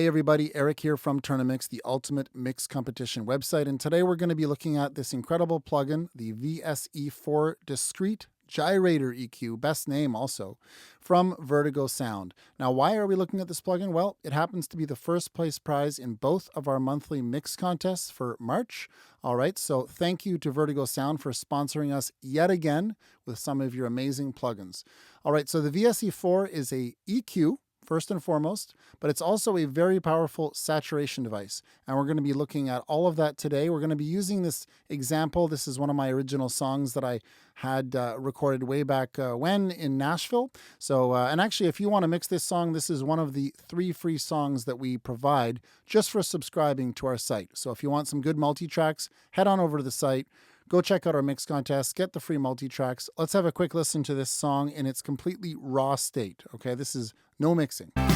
Hey everybody, Eric here from TOURNA-MIX, the ultimate mix competition website, and today we're going to be looking at this incredible plugin, the VSE-4 Discrete Gyrator EQ, best name also, from Vertigo Sound. Now, why are we looking at this plugin? Well, it happens to be the first place prize in both of our monthly mix contests for March. All right, so thank you to Vertigo Sound for sponsoring us yet again with some of your amazing plugins. All right, so the VSE-4 is a EQ, first and foremost, but it's also a very powerful saturation device. And we're going to be looking at all of that today. We're going to be using this example. This is one of my original songs that I had recorded way back when in Nashville. So, and actually, if you want to mix this song, this is one of the 3 free songs that we provide just for subscribing to our site. So if you want some good multi-tracks, head on over to the site. Go check out our mix contest, get the free multi-tracks. Let's have a quick listen to this song in its completely raw state. Okay, this is no mixing. Now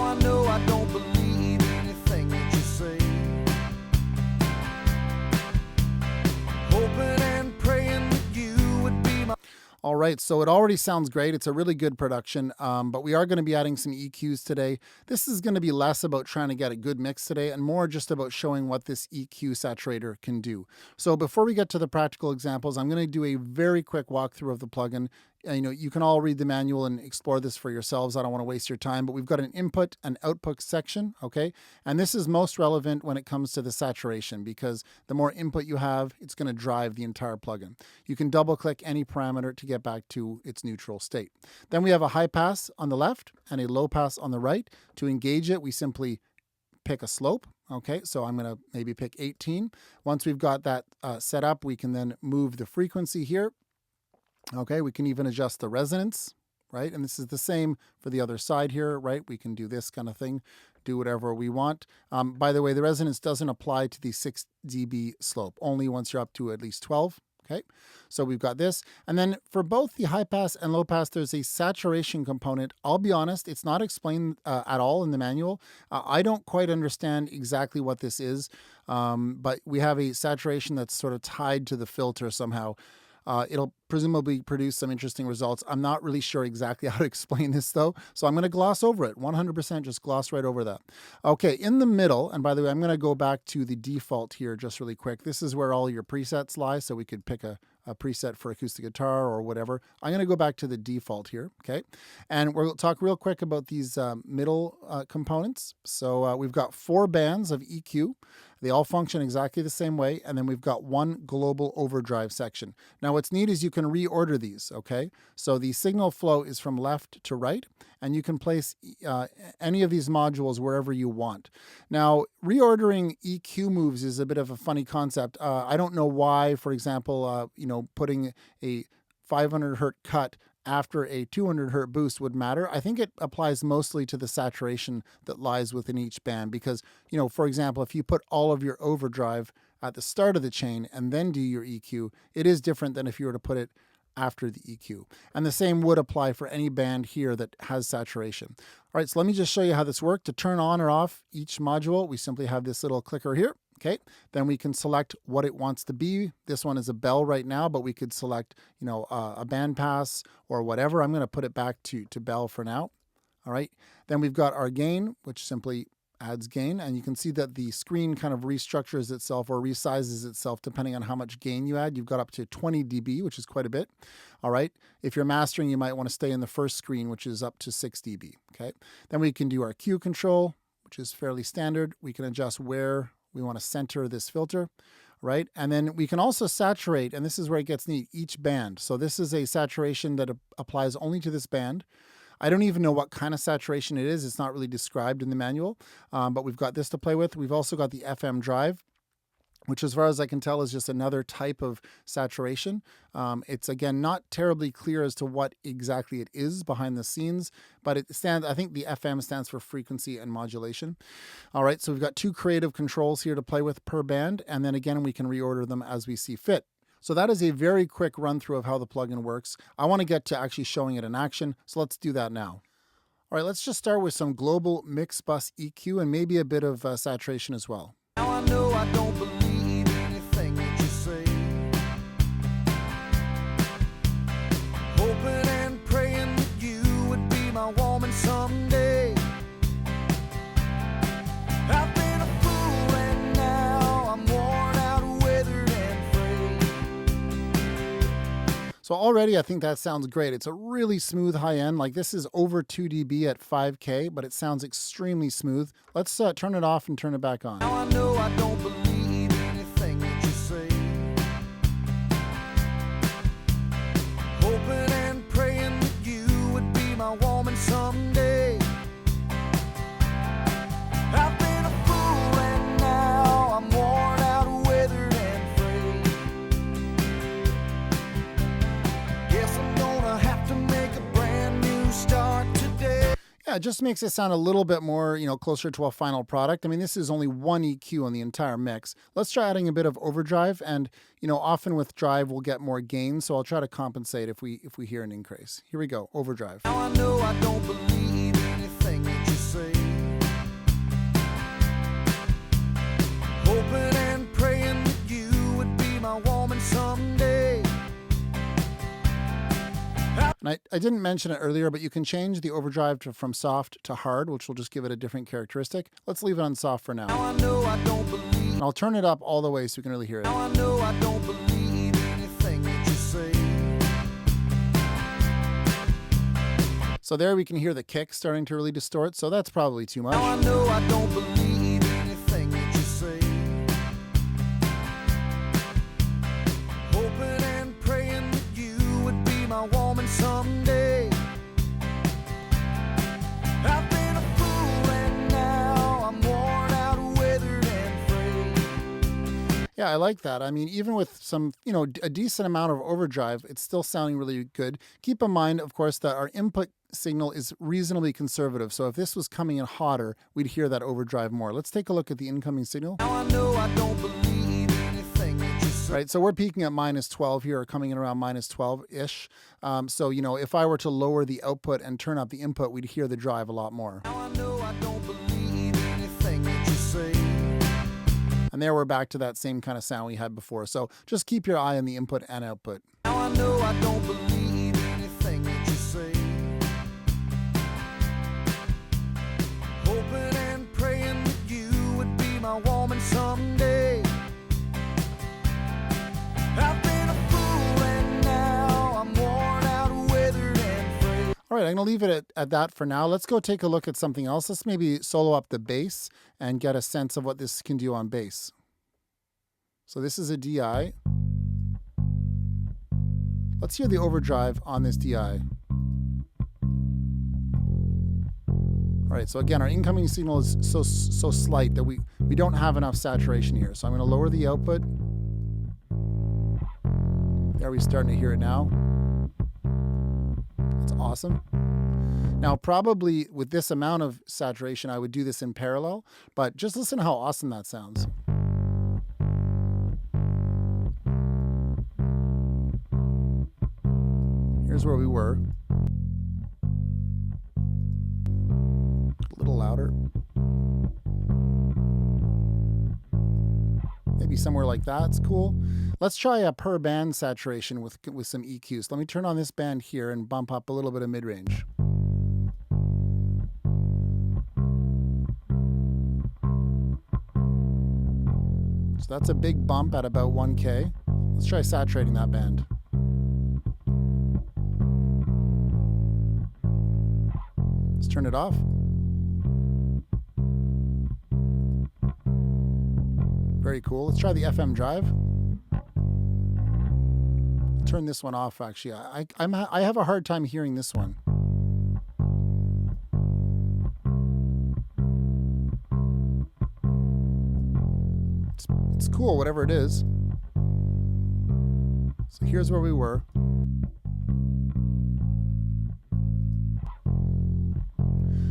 I know I don't believe anything that you say. Hoping and praying that you would be my... All right, so it already sounds great. It's a really good production, but we are going to be adding some EQs today. This is going to be less about trying to get a good mix today and more just about showing what this EQ saturator can do. So before we get to the practical examples, I'm going to do a very quick walkthrough of the plugin. You can all read the manual and explore this for yourselves. I don't want to waste your time, but we've got an input and output section, okay? And this is most relevant when it comes to the saturation because the more input you have, it's going to drive the entire plugin. You can double click any parameter to get back to its neutral state. Then we have a high pass on the left and a low pass on the right. To engage it, we simply pick a slope. Okay, so I'm going to maybe pick 18. Once we've got that set up, we can then move the frequency here. Okay, we can even adjust the resonance, right? And this is the same for the other side here, right? We can do this kind of thing, do whatever we want. By the way, the resonance doesn't apply to the 6 dB slope, only once you're up to at least 12. Okay, so we've got this. And then for both the high pass and low pass, there's a saturation component. I'll be honest, it's not explained at all in the manual. I don't quite understand exactly what this is, but we have a saturation that's sort of tied to the filter somehow. It'll presumably produce some interesting results. I'm not really sure exactly how to explain this though, so I'm going to gloss over it. 100% just gloss right over that. Okay, in the middle, and by the way, I'm going to go back to the default here just really quick. This is where all your presets lie, so we could pick a preset for acoustic guitar or whatever. I'm going to go back to the default here, okay? And we'll talk real quick about these middle components. So we've got 4 bands of EQ. They all function exactly the same way, and then we've got 1 global overdrive section. Now what's neat is you can reorder these, okay? So the signal flow is from left to right, and you can place any of these modules wherever you want. Now, reordering EQ moves is a bit of a funny concept. I don't know why, for example, putting a 500 hertz cut after a 200 hertz boost would matter. I think it applies mostly to the saturation that lies within each band because, for example, if you put all of your overdrive at the start of the chain and then do your EQ, it is different than if you were to put it after the EQ. And the same would apply for any band here that has saturation. All right, so let me just show you how this works. To turn on or off each module, we simply have this little clicker here. Okay, then we can select what it wants to be. This one is a bell right now, but we could select, a band pass or whatever. I'm going to put it back to bell for now. All right, then we've got our gain, which simply adds gain, and you can see that the screen kind of restructures itself or resizes itself depending on how much gain you add. You've got up to 20 dB, which is quite a bit. All right, if you're mastering, you might want to stay in the first screen, which is up to 6 dB. Okay, then we can do our Q control, which is fairly standard. We can adjust where we want to center this filter, right? And then we can also saturate, and this is where it gets neat, each band. So this is a saturation that applies only to this band. I don't even know what kind of saturation it is. It's not really described in the manual, but we've got this to play with. We've also got the FM drive, which as far as I can tell is just another type of saturation. It's again not terribly clear as to what exactly it is behind the scenes, but I think the FM stands for frequency and modulation. All right, so we've got 2 creative controls here to play with per band, and then again we can reorder them as we see fit. So that is a very quick run through of how the plugin works. I want to get to actually showing it in action, so let's do that now. All right, let's just start with some global mix bus EQ and maybe a bit of saturation as well. Now I know I don't believe anything that you say. Hoping and praying that you would be my one. So already I think that sounds great. It's a really smooth high end. Like this is over 2 dB at 5K, but it sounds extremely smooth. Let's turn it off and turn it back on. Now I know I don't believe anything that you say. Hoping and praying that you would be my woman someday. I've been a fool and now I'm worn out, weathered and frayed. Guess I'm gonna have to make a brand new start today. Yeah, it just makes it sound a little bit more, closer to a final product. I mean, this is only one EQ on the entire mix. Let's try adding a bit of overdrive, and often with drive we'll get more gain, so I'll try to compensate if we hear an increase. Here we go, overdrive. Now I know I don't believe anything that you say. Hoping and praying that you would be my woman someday. And I didn't mention it earlier, but you can change the overdrive from soft to hard, which will just give it a different characteristic. Let's leave it on soft for now. Now I know I don't believe. And I'll turn it up all the way so you can really hear it. Now I know I don't believe anything that you say. So there we can hear the kick starting to really distort, so that's probably too Now I much. know I don't believe anything that you say. Hoping and praying that you would be my woman someday. I've been a fool and now I'm worn out, weathered and frayed. Yeah, I like that. I mean, even with some, a decent amount of overdrive, it's still sounding really good. Keep in mind, of course, that our input signal is reasonably conservative. So if this was coming in hotter, we'd hear that overdrive more. Let's take a look at the incoming signal. Now I know I don't believe anything that you say. Right, so we're peaking at -12 here, or coming in around -12-ish. So, if I were to lower the output and turn up the input, we'd hear the drive a lot more. Now I know I don't believe anything that you say. And there we're back to that same kind of sound we had before. So just keep your eye on the input and output. Now I know I don't believe anything that you say. Hoping and praying that you would be my woman someday. I've been a fool and now I'm worn out, weathered and frayed. All right, I'm going to leave it at that for now. Let's go take a look at something else. Let's maybe solo up the bass and get a sense of what this can do on bass. So this is a DI. Let's hear the overdrive on this DI. All right, so again, our incoming signal is so slight that we don't have enough saturation here. So I'm going to lower the output. There, we're starting to hear it now. That's awesome. Now, probably with this amount of saturation, I would do this in parallel, but just listen to how awesome that sounds. Here's where we were. A little louder. Maybe somewhere like that's cool. Let's try a per band saturation with some EQs. Let me turn on this band here and bump up a little bit of mid-range. So that's a big bump at about 1K. Let's try saturating that band. Let's turn it off. Very cool. Let's try the FM drive. Turn this one off, actually. I have a hard time hearing this one. It's cool, whatever it is. So here's where we were.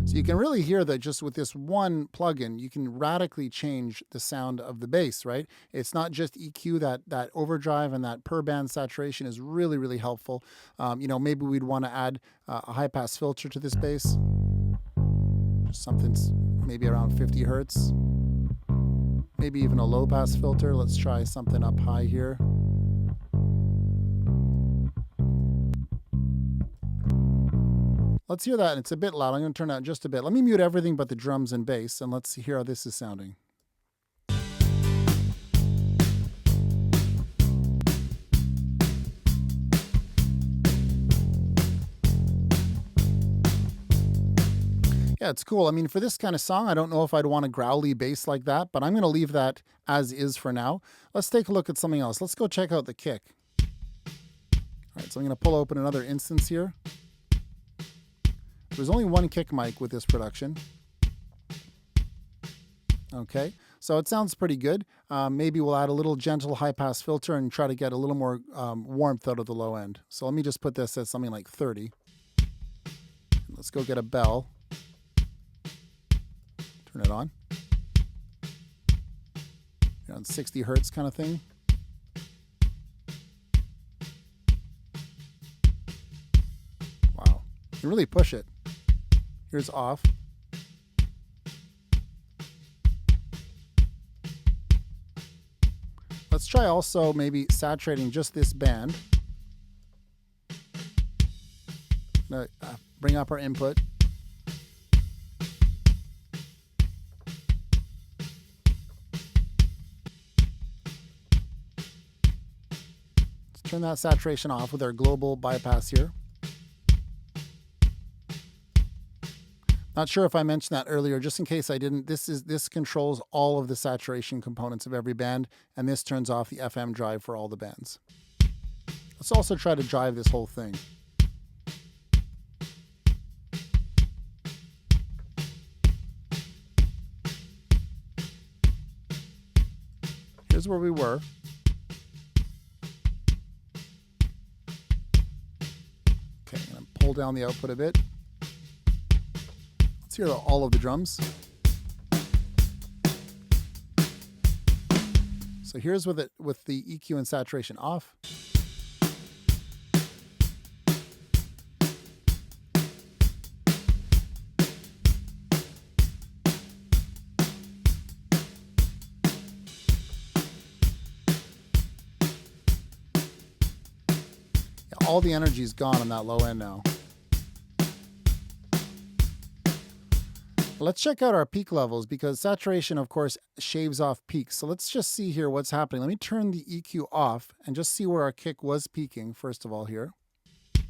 So you can really hear that just with this one plugin, you can radically change the sound of the bass, right? It's not just EQ, that overdrive and that per band saturation is really, really helpful. Maybe we'd want to add a high pass filter to this bass. Just something maybe around 50 hertz. Maybe even a low pass filter. Let's try something up high here. Let's hear that. It's a bit loud. I'm going to turn it out just a bit. Let me mute everything but the drums and bass, and let's hear how this is sounding. Yeah, it's cool. I mean, for this kind of song, I don't know if I'd want a growly bass like that, but I'm going to leave that as is for now. Let's take a look at something else. Let's go check out the kick. All right, so I'm going to pull open another instance here. There's only one kick mic with this production. Okay, so it sounds pretty good. Maybe we'll add a little gentle high-pass filter and try to get a little more warmth out of the low end. So let me just put this at something like 30. Let's go get a bell. Turn it on. You're on 60 hertz kind of thing. Wow, you can really push it. Here's off. Let's try also maybe saturating just this band. Bring up our input. Let's turn that saturation off with our global bypass here. Not sure if I mentioned that earlier, just in case I didn't. This controls all of the saturation components of every band, and this turns off the FM drive for all the bands. Let's also try to drive this whole thing. Here's where we were. Okay, I'm going to pull down the output a bit. Let's hear all of the drums. So here's with the EQ and saturation off. Yeah, all the energy is gone on that low end now. Let's check out our peak levels because saturation, of course, shaves off peaks. So let's just see here what's happening. Let me turn the EQ off and just see where our kick was peaking, first of all, here. All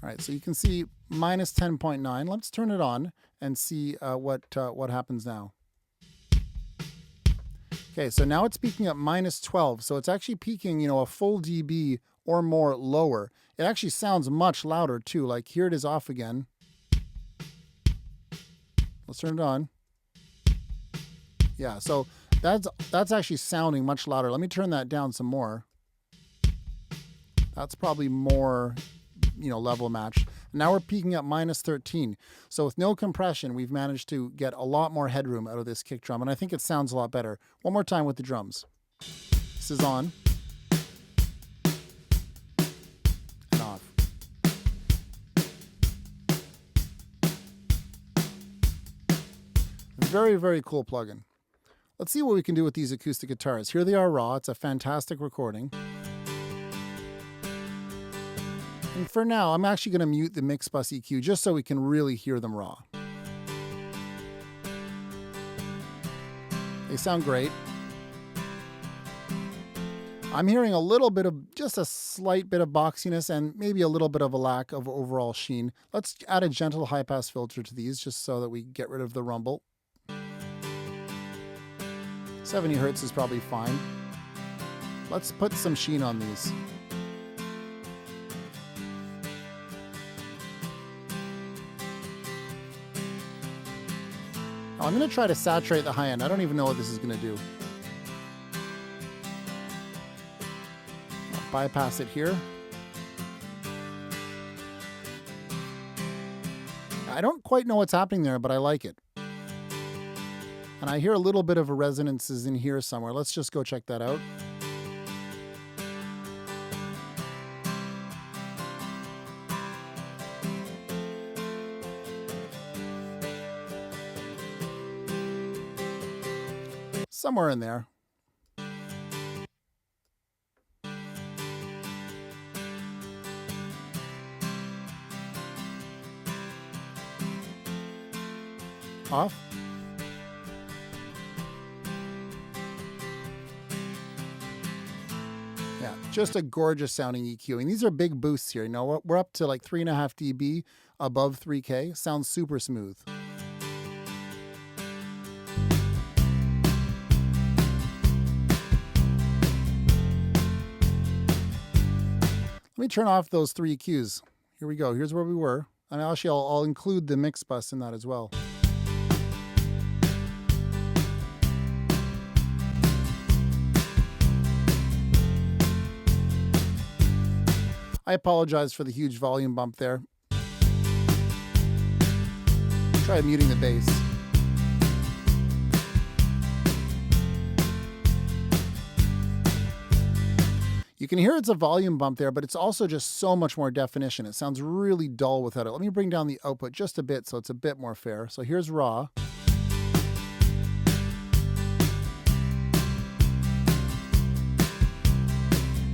right, so you can see minus 10.9. Let's turn it on and see what happens now. Okay, so now it's peaking at minus 12. So it's actually peaking, a full dB or more lower. It actually sounds much louder, too. Like here it is off again. Let's turn it on. Yeah, so that's actually sounding much louder. Let me turn that down some more. That's probably more, level match. Now we're peaking at minus 13. So with no compression, we've managed to get a lot more headroom out of this kick drum, and I think it sounds a lot better. One more time with the drums. This is on. And off. Very, very cool plugin. Let's see what we can do with these acoustic guitars. Here they are raw. It's a fantastic recording. And for now, I'm actually going to mute the mix bus EQ just so we can really hear them raw. They sound great. I'm hearing a little bit of, just a slight bit of boxiness and maybe a little bit of a lack of overall sheen. Let's add a gentle high-pass filter to these just so that we get rid of the rumble. 70 hertz is probably fine. Let's put some sheen on these. I'm going to try to saturate the high end. I don't even know what this is going to do. I'll bypass it here. I don't quite know what's happening there, but I like it. And I hear a little bit of a resonances in here somewhere. Let's just go check that out. Somewhere in there. Off. Yeah, just a gorgeous sounding EQ. And these are big boosts here. We're up to like 3.5 dB above 3K. Sounds super smooth. Let me turn off those 3 EQs. Here we go. Here's where we were. And actually, I'll include the mix bus in that as well. I apologize for the huge volume bump there. Try muting the bass. You can hear it's a volume bump there, but it's also just so much more definition. It sounds really dull without it. Let me bring down the output just a bit so it's a bit more fair. So here's raw.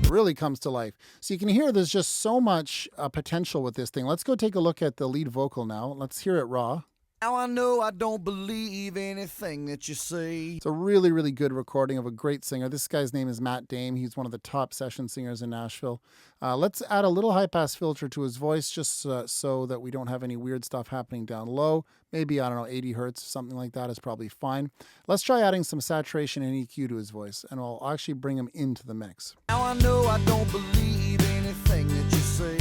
It really comes to life. So you can hear there's just so much potential with this thing. Let's go take a look at the lead vocal now. Let's hear it raw. Now I know I don't believe anything that you say. It's a really, really good recording of a great singer. This guy's name is Matt Dame. He's one of the top session singers in Nashville. Let's add a little high-pass filter to his voice just so that we don't have any weird stuff happening down low. Maybe, I don't know, 80 hertz, something like that is probably fine. Let's try adding some saturation and EQ to his voice, and I'll actually bring him into the mix. Now I know I don't believe anything that you say.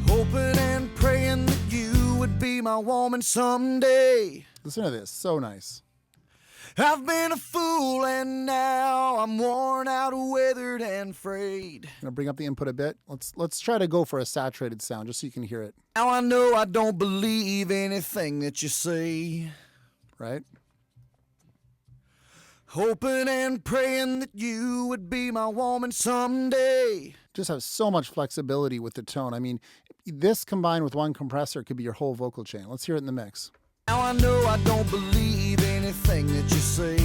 Hoping and praying that you would be my woman someday. Listen to this, so nice. I've been a fool and now I'm worn out, weathered and frayed. I'm gonna bring up the input a bit. Let's try to go for a saturated sound just so you can hear it. Now I know I don't believe anything that you say. Right? Hoping and praying that you would be my woman someday. Just have so much flexibility with the tone. I mean, this combined with one compressor could be your whole vocal chain. Let's hear it in the mix. Now I know I don't believe anything that you say.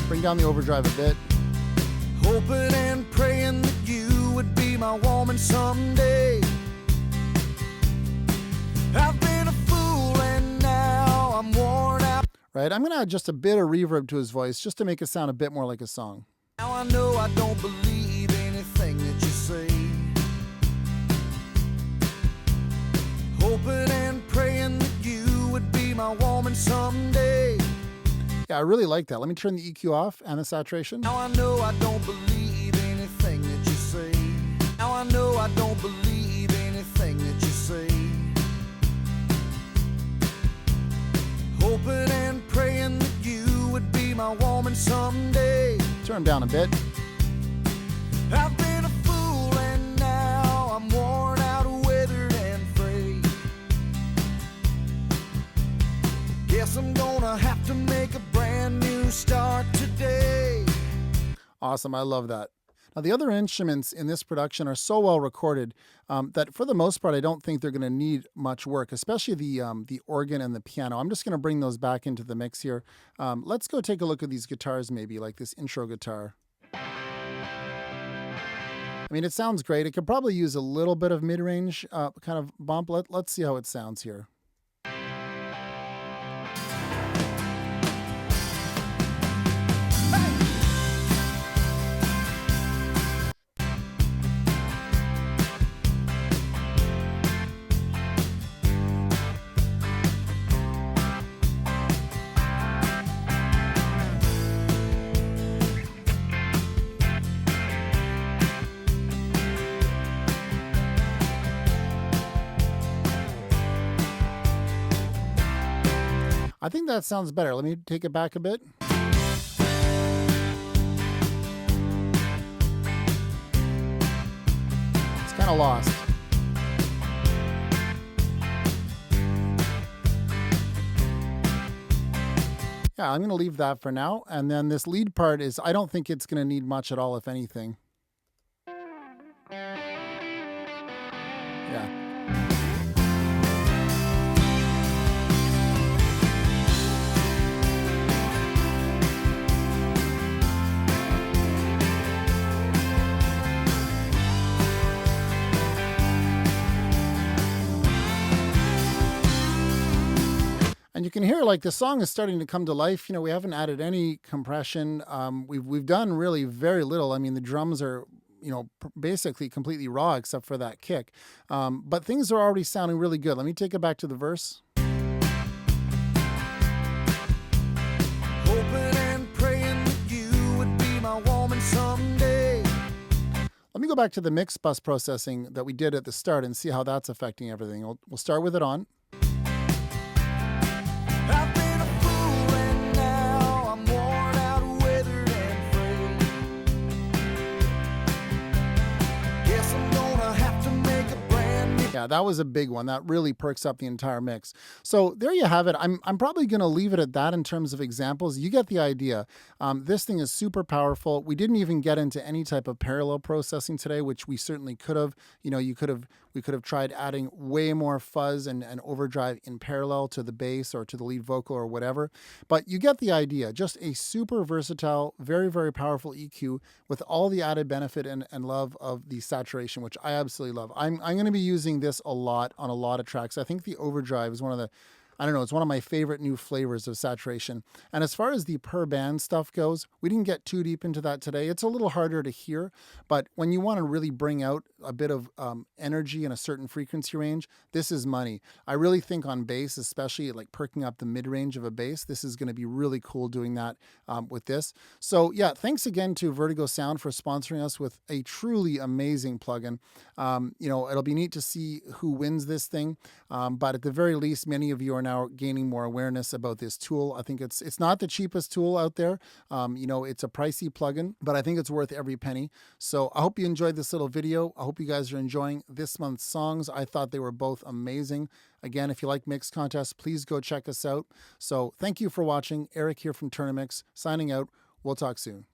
Bring down the overdrive a bit. Hoping and praying that you would be my woman someday. I've been a fool and now I'm worn out. Right? I'm gonna add just a bit of reverb to his voice just to make it sound a bit more like a song. Now I know I don't believe anything that you say. Hoping and praying that you would be my woman someday. Yeah, I really like that. Let me turn the EQ off and the saturation. Now I know I don't believe anything that you say. Now I know I don't believe anything that you say. Hoping and praying that you would be my woman someday. Turn him down a bit. I've been a fool and now I'm worn out, weathered and frayed. Guess I'm gonna have to make a brand new start today. Awesome, I love that. Now the other instruments in this production are so well recorded that for the most part I don't think they're going to need much work, especially the organ and the piano. I'm just going to bring those back into the mix here. Let's go take a look at these guitars maybe, like this intro guitar. I mean, it sounds great. It could probably use a little bit of mid-range kind of bump. Let's see how it sounds here. I think that sounds better. Let me take it back a bit. It's kind of lost. Yeah, I'm going to leave that for now. And then this lead part is, I don't think it's going to need much at all, if anything. Yeah. And you can hear like the song is starting to come to life. You know, we haven't added any compression. We've done really very little. I mean, the drums are, you know, basically completely raw except for that kick. But things are already sounding really good. Let me take it back to the verse. Hoping and praying that you would be my woman someday. go back to the mix bus processing that we did at the start and see how that's affecting everything. We'll start with it on. I've been a fool and now I'm worn out, weathered and frayed. Guess I'm gonna have to make a brand new. Yeah, that was a big one. That really perks up the entire mix. So there you have it. I'm probably going to leave it at that in terms of examples. You get the idea. This thing is super powerful. We didn't even get into any type of parallel processing today, which we certainly could have. You know, we could have tried adding way more fuzz and overdrive in parallel to the bass or to the lead vocal or whatever. But you get the idea. Just a super versatile, very, very powerful EQ with all the added benefit and love of the saturation, which I absolutely love. I'm going to be using this a lot on a lot of tracks. I think the overdrive is one of the, I don't know, it's one of my favorite new flavors of saturation. And as far as the per band stuff goes, we didn't get too deep into that today. It's a little harder to hear, but when you want to really bring out a bit of energy in a certain frequency range, this is money. I really think on bass, especially like perking up the mid-range of a bass, this is going to be really cool doing that with this. So yeah, thanks again to Vertigo Sound for sponsoring us with a truly amazing plugin. You know, it'll be neat to see who wins this thing, but at the very least, many of you are now gaining more awareness about this tool. I think it's not the cheapest tool out there. You know, it's a pricey plugin, but I think it's worth every penny. So I hope you enjoyed this little video. I hope you guys are enjoying this month's songs. I thought they were both amazing. Again, if you like mix contests, please go check us out. So thank you for watching. Eric here from TOURNA-MIX signing out. We'll talk soon.